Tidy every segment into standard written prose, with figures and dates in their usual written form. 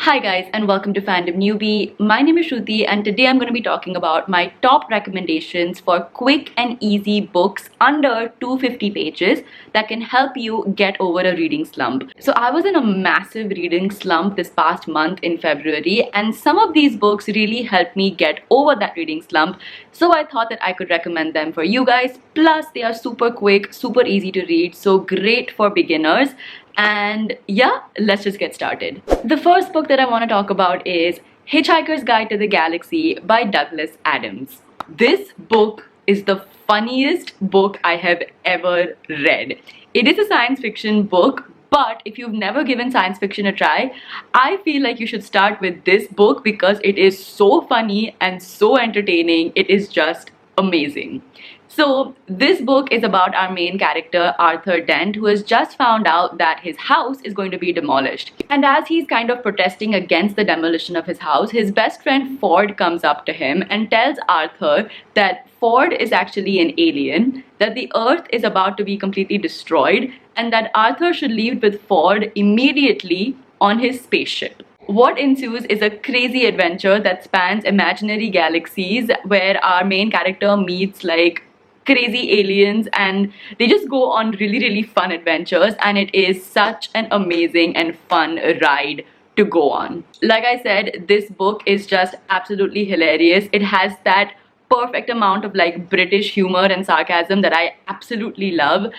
Hi guys and welcome to Fandom Newbie. My name is Shruti and today I'm going to be talking about my top recommendations for quick and easy books under 250 pages that can help you get over a reading slump. So I was in a massive reading slump this past month in February and some of these books really helped me get over that reading slump. So I thought that I could recommend them for you guys. Plus they are super quick, super easy to read, so great for beginners. And yeah, let's just get started. The first book that I want to talk about is Hitchhiker's Guide to the Galaxy by Douglas Adams. This book is the funniest book I have ever read. It is a science fiction book, but if you've never given science fiction a try, I feel like you should start with this book because it is so funny and so entertaining. It is just amazing. So this book is about our main character Arthur Dent, who has just found out that his house is going to be demolished. And as he's kind of protesting against the demolition of his house, his best friend Ford comes up to him and tells Arthur that Ford is actually an alien, that the earth is about to be completely destroyed, and that Arthur should leave with Ford immediately on his spaceship. What ensues is a crazy adventure that spans imaginary galaxies where our main character meets like crazy aliens and they just go on really fun adventures, and it is such an amazing and fun ride to go on. Like I said, this book is just absolutely hilarious. It has that perfect amount of like British humor and sarcasm that I absolutely love.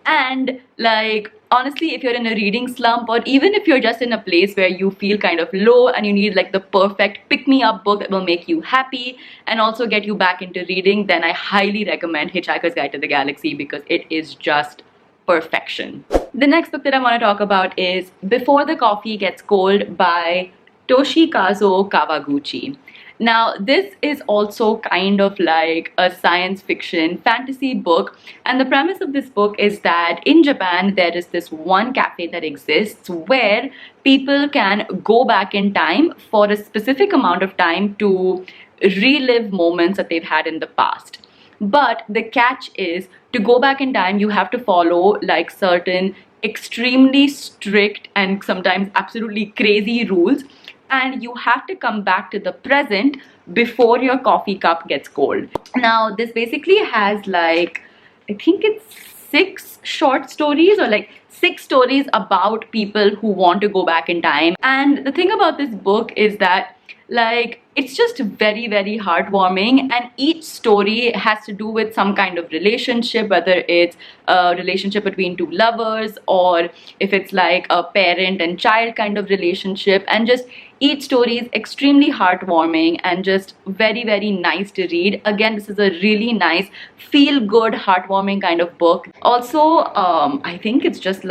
And like honestly, if you're in a reading slump or even if you're just in a place where you feel kind of low and you need like the perfect pick-me-up book that will make you happy and also get you back into reading, then I highly recommend Hitchhiker's Guide to the Galaxy because it is just perfection. The next book that I want to talk about is Before the Coffee Gets Cold by Toshikazu Kawaguchi. Now this is also kind of like a science fiction fantasy book, and the premise of this book is that in Japan there is this one cafe that exists where people can go back in time for a specific amount of time to relive moments that they've had in the past. But the catch is, to go back in time you have to follow like certain extremely strict and sometimes absolutely crazy rules, and you have to come back to the present before your coffee cup gets cold. Now this basically has like, I think it's 6 short stories or like 6 stories about people who want to go back in time. And the thing about this book is that like it's just very heartwarming, and each story has to do with some kind of relationship, whether it's a relationship between two lovers or if it's like a parent and child kind of relationship, and just each story is extremely heartwarming and just very nice to read. Again, this is a really nice feel-good heartwarming kind of book. Also I think it's just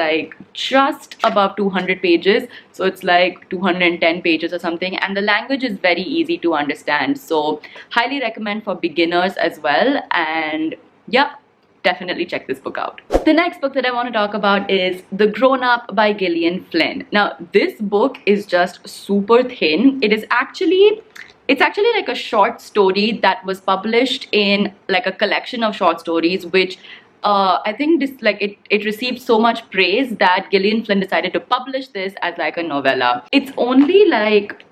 above 200 pages, so it's like 210 pages or something, and the language is very easy to understand, so highly recommend for beginners as well. And yeah, definitely check this book out. The next book that I want to talk about is The Grown Up by Gillian Flynn. Now this book is just super thin. It's actually like a short story that was published in like a collection of short stories, which I think this it received so much praise that Gillian Flynn decided to publish this as like a novella. It's only like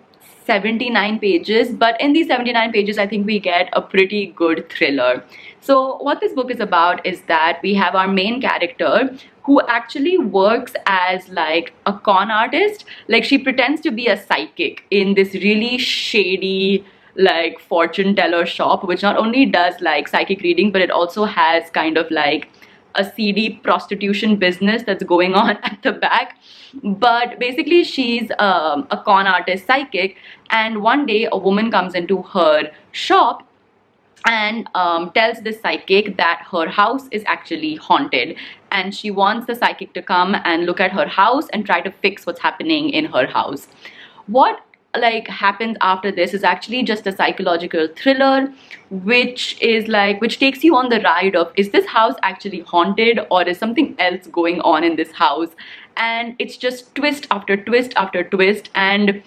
79 pages, but in these 79 pages I think we get a pretty good thriller. So what this book is about is that we have our main character who actually works as like a con artist. Like she pretends to be a psychic in this really shady like fortune teller shop, which not only does like psychic reading, but it also has kind of like a seedy prostitution business that's going on at the back. But basically she's a con artist psychic, and one day a woman comes into her shop and tells this psychic that her house is actually haunted, and she wants the psychic to come and look at her house and try to fix what's happening in her house. What like happens after this is actually just a psychological thriller, which takes you on the ride of, is this house actually haunted or is something else going on in this house? And it's just twist after twist after twist, and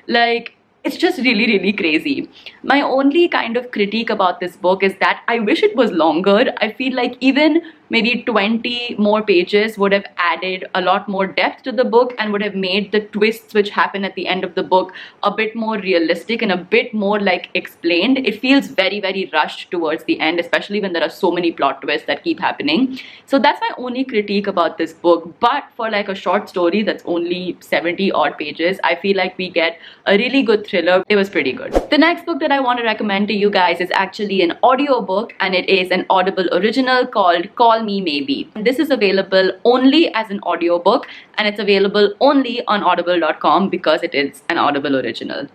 like it's just really crazy. My only kind of critique about this book is that I wish it was longer. I feel like even maybe 20 more pages would have added a lot more depth to the book and would have made the twists which happen at the end of the book a bit more realistic and a bit more like explained. It feels very, very rushed towards the end, especially when there are so many plot twists that keep happening. So that's my only critique about this book. But for like a short story that's only 70 odd pages, I feel like we get a really good thriller. It was pretty good. The next book that I want to recommend to you guys is actually an audiobook, and it is an Audible original called Call Me Maybe. This is available only as an audiobook, and it's available only on audible.com because it is an Audible original.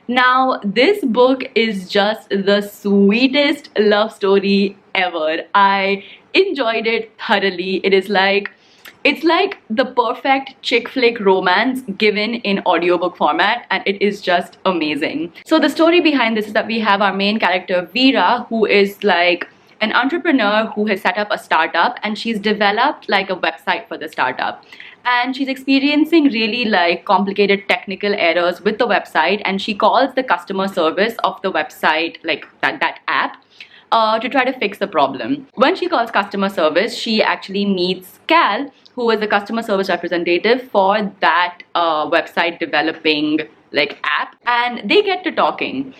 Now, this book is just the sweetest love story ever. I enjoyed it thoroughly. It's like the perfect chick flick romance given in audiobook format, and it is just amazing. So the story behind this is that we have our main character Veera, who is like an entrepreneur who has set up a startup, and she's developed like a website for the startup. And she's experiencing really like complicated technical errors with the website, and she calls the customer service of the website, like that app, to try to fix the problem. When she calls customer service, she actually meets Cal, who is the customer service representative for that website developing like app, and they get to talking.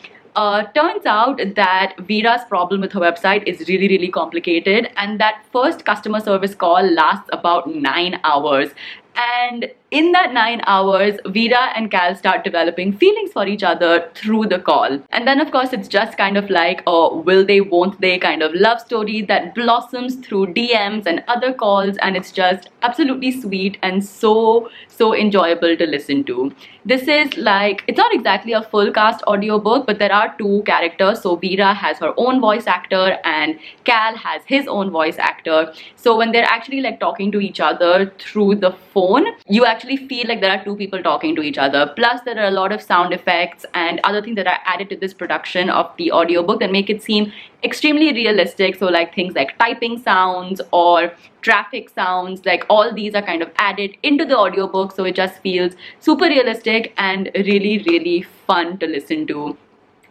Turns out that Veera's problem with her website is really, really complicated, and that first customer service call lasts about 9 hours. And in that 9 hours, Veera and Cal start developing feelings for each other through the call. And then of course it's just kind of like a will they, won't they kind of love story that blossoms through DMs and other calls, and it's just absolutely sweet and so enjoyable to listen to. This is like, it's not exactly a full cast audiobook, but there are two characters. So Veera has her own voice actor and Cal has his own voice actor. So when they're actually like talking to each other through the phone, you actually feel like there are two people talking to each other. Plus there are a lot of sound effects and other things that are added to this production of the audiobook that make it seem extremely realistic. So like things like typing sounds or traffic sounds, like all these are kind of added into the audiobook, so it just feels super realistic and really, really fun to listen to.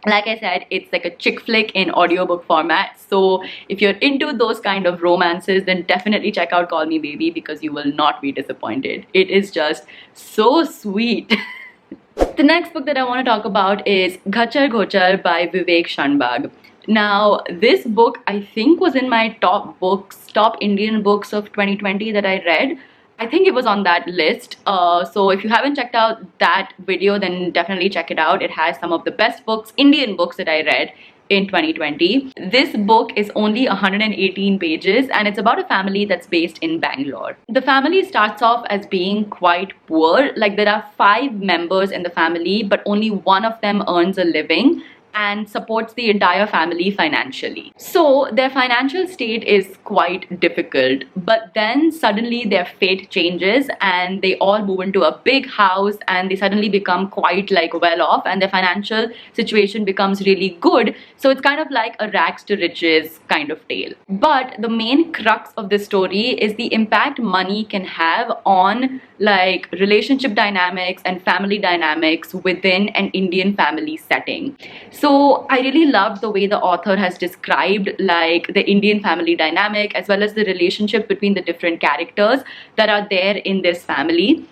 Like I said, it's like a chick flick in audiobook format. So if you're into those kind of romances, then definitely check out Call Me Baby, because you will not be disappointed. It is just so sweet. The next book that I want to talk about is Gacha Gochar by Vivek Shanbhag. Now, this book I think was in my top Indian books of 2020 that I read. I think it was on that list. So if you haven't checked out that video, then definitely check it out. It has some of the best books, Indian books that I read in 2020. This book is only 118 pages, and it's about a family that's based in Bangalore. The family starts off as being quite poor. Like there are 5 members in the family, but only one of them earns a living and supports the entire family financially. So their financial state is quite difficult, but then suddenly their fate changes and they all move into a big house and they suddenly become quite like well off, and their financial situation becomes really good. So it's kind of like a rags to riches kind of tale. But the main crux of this story is the impact money can have on like relationship dynamics and family dynamics within an Indian family setting. So I really loved the way the author has described like the Indian family dynamic as well as the relationship between the different characters that are there in this family.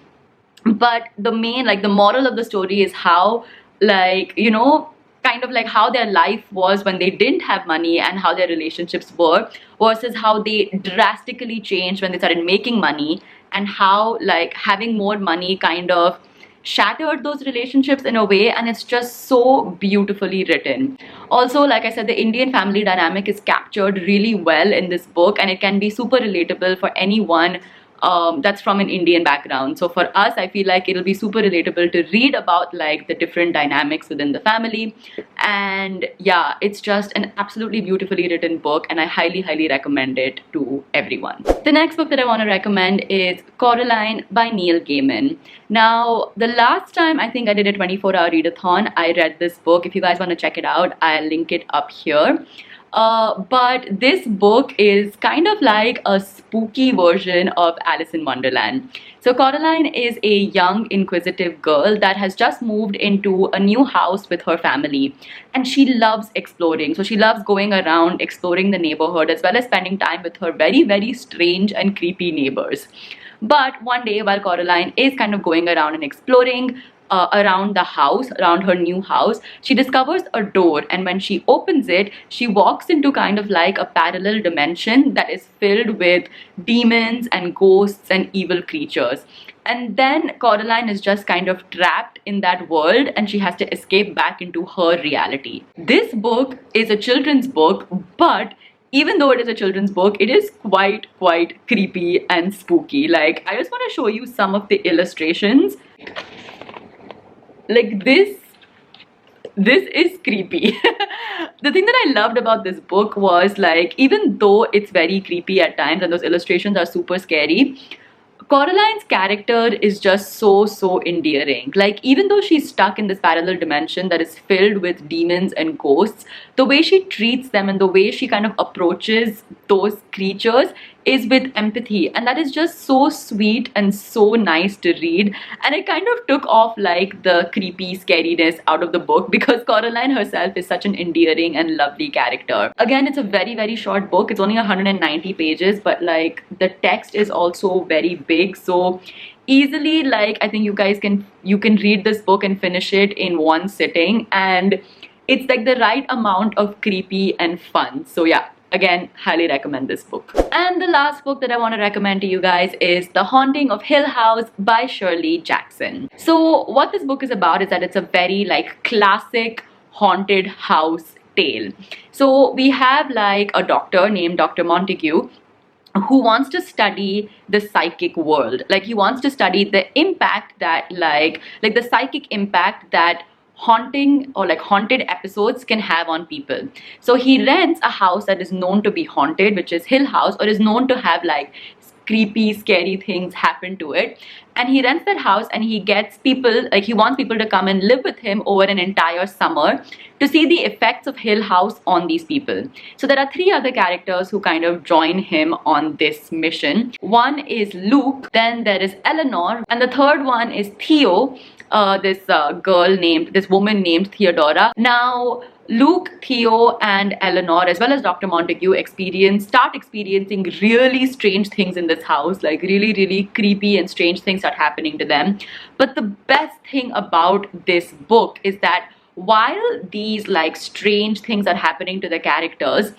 But the main, like the moral of the story is how, like, you know, kind of like how their life was when they didn't have money and how their relationships were versus how they drastically changed when they started making money, and how like having more money kind of shattered those relationships in a way, and it's just so beautifully written. Also, like I said, the Indian family dynamic is captured really well in this book, and it can be super relatable for anyone that's from an Indian background. So for us, I feel like it'll be super relatable to read about like the different dynamics within the family. And yeah, it's just an absolutely beautifully written book, and I highly recommend it to everyone. The next book that I want to recommend is Coraline by Neil Gaiman. Now, the last time I think I did a 24-hour readathon, I read this book. If you guys want to check it out, I'll link it up here. But this book is kind of like a spooky version of Alice in Wonderland. So Coraline is a young, inquisitive girl that has just moved into a new house with her family. And she loves exploring. So she loves going around, exploring the neighborhood, as well as spending time with her very, very strange and creepy neighbors. But one day, while Coraline is kind of going around and exploring around the house, around her new house, she discovers a door. And when she opens it, she walks into kind of like a parallel dimension that is filled with demons and ghosts and evil creatures. And then Coraline is just kind of trapped in that world and she has to escape back into her reality. This book is a children's book, but even though it is a children's book, it is quite creepy and spooky. Like, I just want to show you some of the illustrations. Like, this is creepy. The thing that I loved about this book was, like, even though it's very creepy at times and those illustrations are super scary, Coraline's character is just so endearing. Like, even though she's stuck in this parallel dimension that is filled with demons and ghosts, the way she treats them and the way she kind of approaches those creatures is with empathy, and that is just so sweet and so nice to read. And it kind of took off like the creepy scariness out of the book because Coraline herself is such an endearing and lovely character. Again, it's a very short book. It's only 190 pages, but like the text is also very big, so easily, like, I think you guys can read this book and finish it in one sitting, and it's like the right amount of creepy and fun. So yeah, again, highly recommend this book. And the last book that I want to recommend to you guys is The Haunting of Hill House by Shirley Jackson. So what this book is about is that it's a very like classic haunted house tale. So we have like a doctor named Dr. Montague who wants to study the psychic world. Like, he wants to study the impact that like the psychic impact that haunting or like haunted episodes can have on people. So he rents a house that is known to be haunted, which is Hill House, or is known to have like creepy, scary things happen to it. And he rents that house and he gets people, like he wants people to come and live with him over an entire summer to see the effects of Hill House on these people. So there are three other characters who kind of join him on this mission. One is Luke, then there is Eleanor, and the third one is Theo, this woman named Theodora. Now, Luke, Theo, and Eleanor, as well as Dr. Montague, start experiencing really strange things in this house, like really creepy and strange things start happening to them. But the best thing about this book is that while these like strange things are happening to the characters,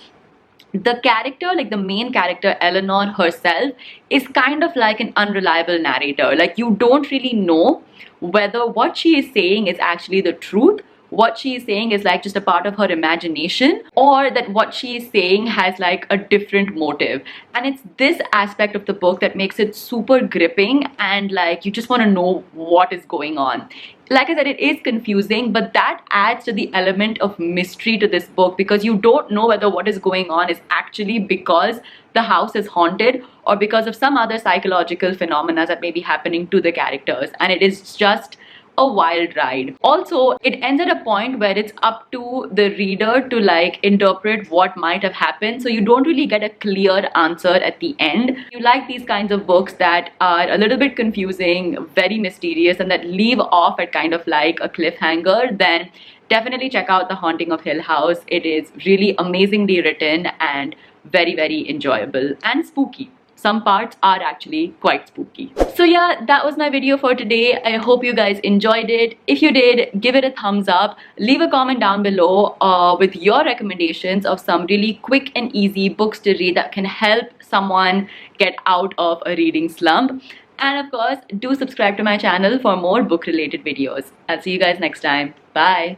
the character, like the main character, Eleanor herself, is kind of like an unreliable narrator. Like, you don't really know whether what she is saying is actually the truth, what she is saying is like just a part of her imagination, or that what she is saying has like a different motive. And it's this aspect of the book that makes it super gripping, and like you just want to know what is going on. Like I said, it is confusing, but that adds to the element of mystery to this book, because you don't know whether what is going on is actually because the house is haunted or because of some other psychological phenomena that may be happening to the characters. And it is just a wild ride. Also, it ends at a point where it's up to the reader to like interpret what might have happened, so you don't really get a clear answer at the end. If you like these kinds of books that are a little bit confusing, very mysterious, and that leave off at kind of like a cliffhanger, then definitely check out The Haunting of Hill House. It is really amazingly written and very enjoyable and spooky. Some parts are actually quite spooky. So yeah, that was my video for today. I hope you guys enjoyed it. If you did, give it a thumbs up. Leave a comment down below with your recommendations of some really quick and easy books to read that can help someone get out of a reading slump. And of course, do subscribe to my channel for more book-related videos. I'll see you guys next time. Bye!